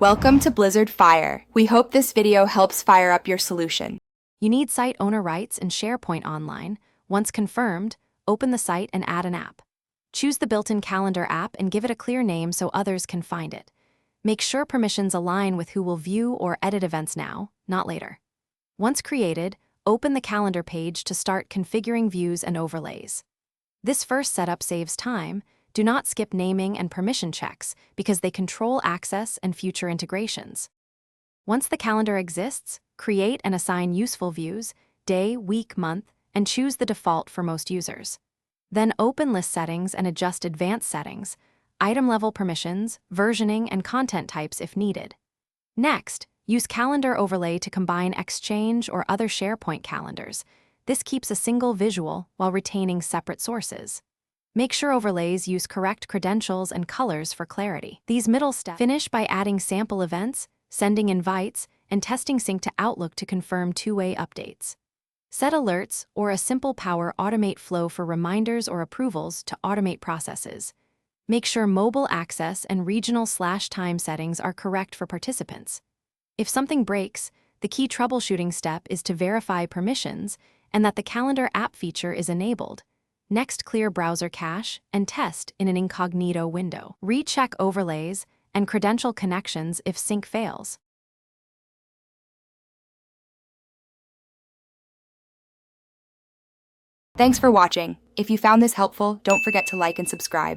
Welcome to Blizzard Fire. We hope this video helps fire up your solution. You need site owner rights in SharePoint Online. Once confirmed, open the site and add an app. Choose the built-in calendar app and give it a clear name so others can find it. Make sure permissions align with who will view or edit events now, not later. Once created, open the calendar page to start configuring views and overlays. This first setup saves time. Do not skip naming and permission checks because they control access and future integrations. Once the calendar exists, create and assign useful views, day, week, month, and choose the default for most users. Then open list settings and adjust advanced settings, item-level permissions, versioning, and content types if needed. Next, use Calendar Overlay to combine Exchange or other SharePoint calendars. This keeps a single visual while retaining separate sources. Make sure overlays use correct credentials and colors for clarity. These middle steps finish by adding sample events, sending invites, and testing sync to Outlook to confirm two-way updates. Set alerts or a simple Power Automate flow for reminders or approvals to automate processes. Make sure mobile access and regional/time settings are correct for participants. If something breaks, the key troubleshooting step is to verify permissions and that the calendar app feature is enabled. Next, clear browser cache and test in an incognito window. Recheck overlays and credential connections if sync fails. Thanks for watching. If you found this helpful, don't forget to like and subscribe.